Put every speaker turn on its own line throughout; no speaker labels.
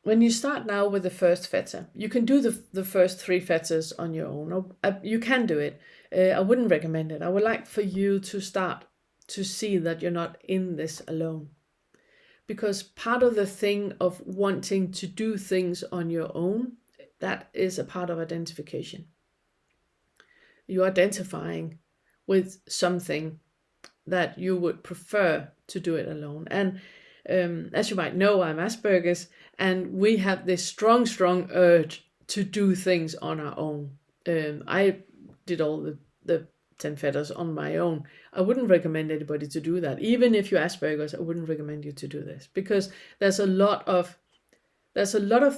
when you start now with the first fetter, you can do the first 3 fetters on your own. You can do it. I wouldn't recommend it. I would like for you to start to see that you're not in this alone. Because part of the thing of wanting to do things on your own, that is a part of identification. You're identifying with something that you would prefer to do it alone. And as you might know, I'm Asperger's, and we have this strong, strong urge to do things on our own. I did all the 10 fetters on my own. I wouldn't recommend anybody to do that. Even if you're Asperger's, I wouldn't recommend you to do this, because there's a lot of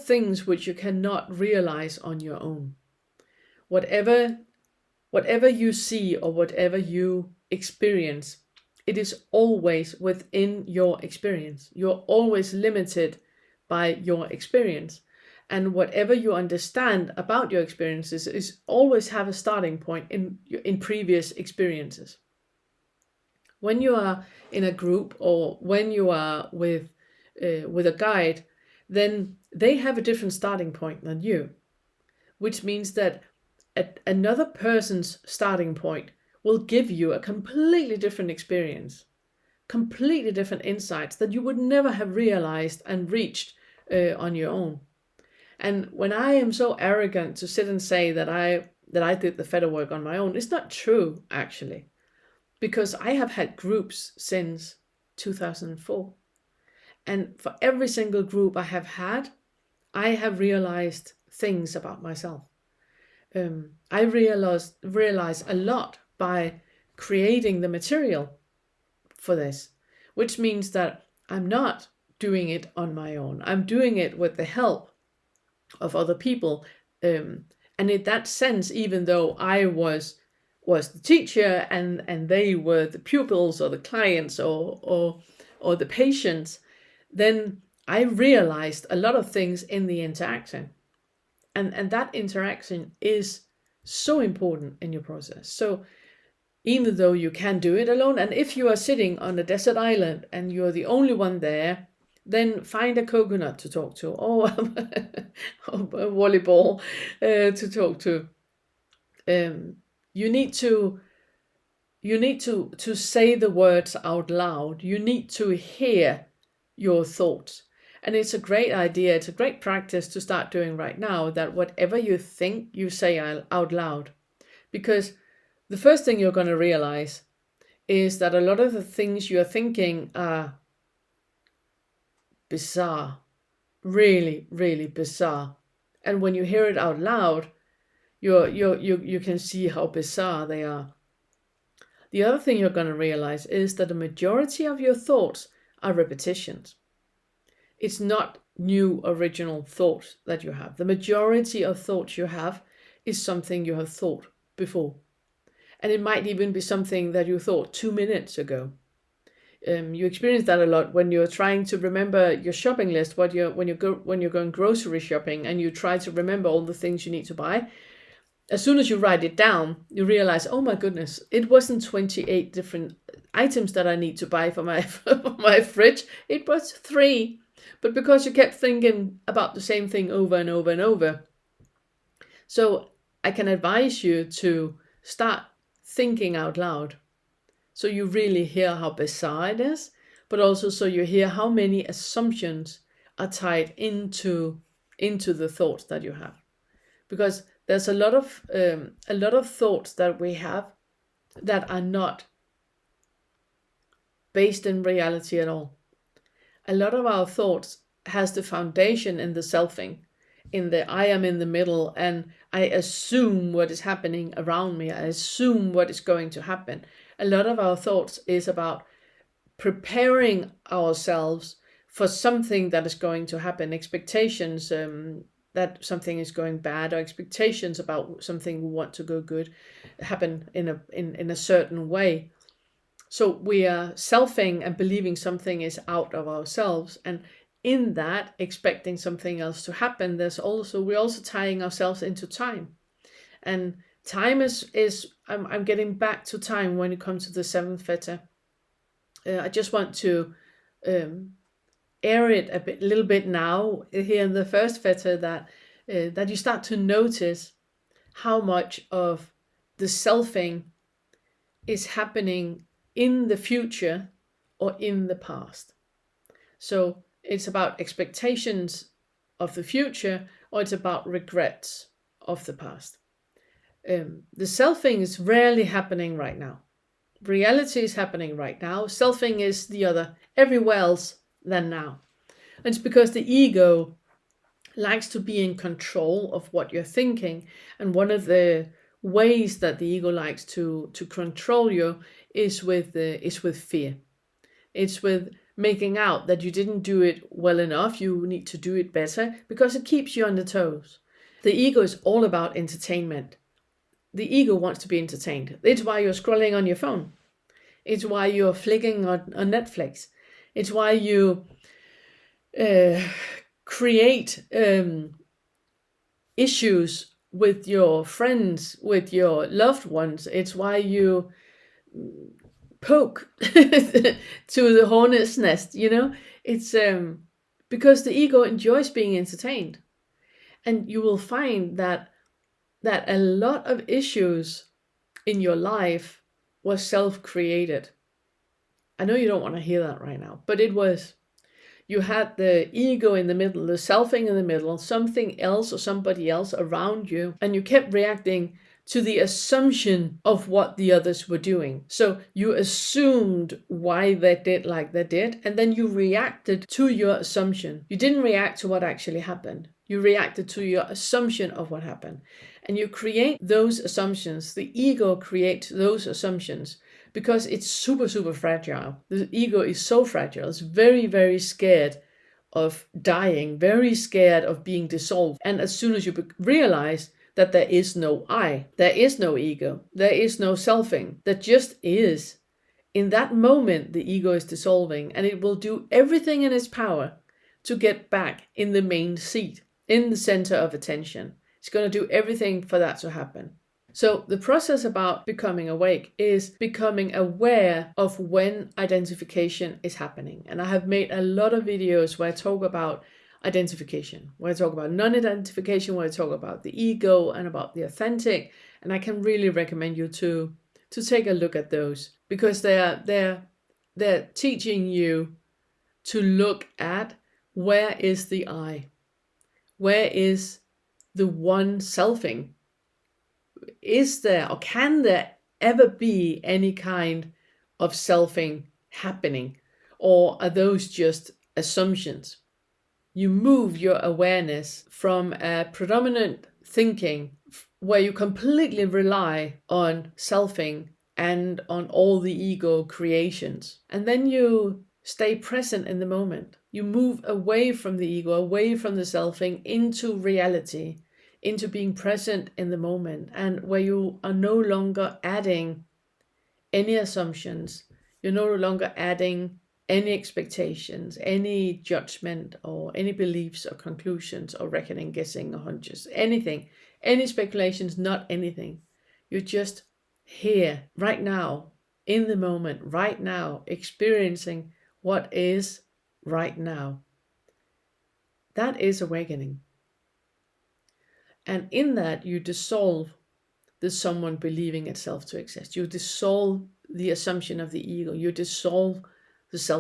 things which you cannot realize on your own. Whatever you see or whatever you experience, it is always within your experience. You're always limited by your experience. And whatever you understand about your experiences is always have a starting point in previous experiences. When you are in a group or when you are with a guide, then they have a different starting point than you, which means that another person's starting point will give you a completely different experience, completely different insights that you would never have realized and reached on your own. And when I am so arrogant to sit and say that I did the fetter work on my own, it's not true, actually, because I have had groups since 2004. And for every single group I have had, I have realized things about myself. I realize a lot by creating the material for this, which means that I'm not doing it on my own. I'm doing it with the help of other people. And in that sense, even though I was the teacher and they were the pupils or the clients or the patients, then I realized a lot of things in the interaction. And that interaction is so important in your process. So even though you can do it alone, and if you are sitting on a desert island and you're the only one there, then find a coconut to talk to, or a volleyball to talk to. You need to say the words out loud. You need to hear your thoughts. And it's a great idea, it's a great practice to start doing right now, that whatever you think, you say out loud. Because the first thing you're going to realize is that a lot of the things you're thinking are bizarre, really, really bizarre. And when you hear it out loud, you can see how bizarre they are. The other thing you're going to realize is that the majority of your thoughts are repetitions. It's not new original thoughts that you have. The majority of thoughts you have is something you have thought before. And it might even be something that you thought 2 minutes ago. You experience that a lot when you're trying to remember your shopping list, when you're going grocery shopping and you try to remember all the things you need to buy. As soon as you write it down, you realize, oh my goodness, it wasn't 28 different items that I need to buy for my fridge. It was 3. But because you kept thinking about the same thing over and over and over. So I can advise you to start thinking out loud. So you really hear how bizarre it is, but also so you hear how many assumptions are tied into the thoughts that you have. Because there's a lot of thoughts that we have that are not based in reality at all. A lot of our thoughts has the foundation in the selfing, in the I am in the middle and I assume what is happening around me. I assume what is going to happen. A lot of our thoughts is about preparing ourselves for something that is going to happen, expectations that something is going bad, or expectations about something we want to go good, happen in a certain way. So we are selfing and believing something is out of ourselves, and in that expecting something else to happen, we're also tying ourselves into time. And time is I'm getting back to time when it comes to the 7th fetter. I just want to air it a little bit now here in the first Fetter, that you start to notice how much of the selfing is happening in the future or in the past. So it's about expectations of the future, or it's about regrets of the past. The selfing is rarely happening right now. Reality is happening right now. Selfing is the other, everywhere else than now. And it's because the ego likes to be in control of what you're thinking. And one of the ways that the ego likes to control you is with fear. It's with making out that you didn't do it well enough, you need to do it better, because it keeps you on the toes. The ego is all about entertainment. The ego wants to be entertained. It's why you're scrolling on your phone. It's why you're flicking on Netflix. It's why you create issues with your friends, with your loved ones. It's why you poke to the hornet's nest, It's because the ego enjoys being entertained. And you will find that a lot of issues in your life was self-created. I know you don't want to hear that right now, but it was. You had the ego in the middle, the selfing in the middle, something else or somebody else around you, and you kept reacting to the assumption of what the others were doing. So you assumed why they did like they did, and then you reacted to your assumption. You didn't react to what actually happened. You reacted to your assumption of what happened. And you create those assumptions. The ego creates those assumptions because it's super, super fragile. The ego is so fragile. It's very, very scared of dying, very scared of being dissolved. And as soon as you realize that there is no I, there is no ego, there is no selfing, that just is, in that moment the ego is dissolving, and it will do everything in its power to get back in the main seat, in the center of attention. It's going to do everything for that to happen. So the process about becoming awake is becoming aware of when identification is happening. And I have made a lot of videos where I talk about identification, where I talk about non-identification, where I talk about the ego and about the authentic. And I can really recommend you to take a look at those, because they're teaching you to look at where is the I, where is the one selfing. Is there, or can there ever be any kind of selfing happening? Or are those just assumptions? You move your awareness from a predominant thinking where you completely rely on selfing and on all the ego creations. And then you stay present in the moment. You move away from the ego, away from the selfing, into reality, into being present in the moment, and where you are no longer adding any assumptions, you're no longer adding any expectations, any judgment, or any beliefs or conclusions or reckoning, guessing or hunches, anything, any speculations, not anything. You're just here, right now, in the moment, right now, experiencing what is right now. That is awakening. And in that, you dissolve the someone believing itself to exist. You dissolve the assumption of the ego. You dissolve the self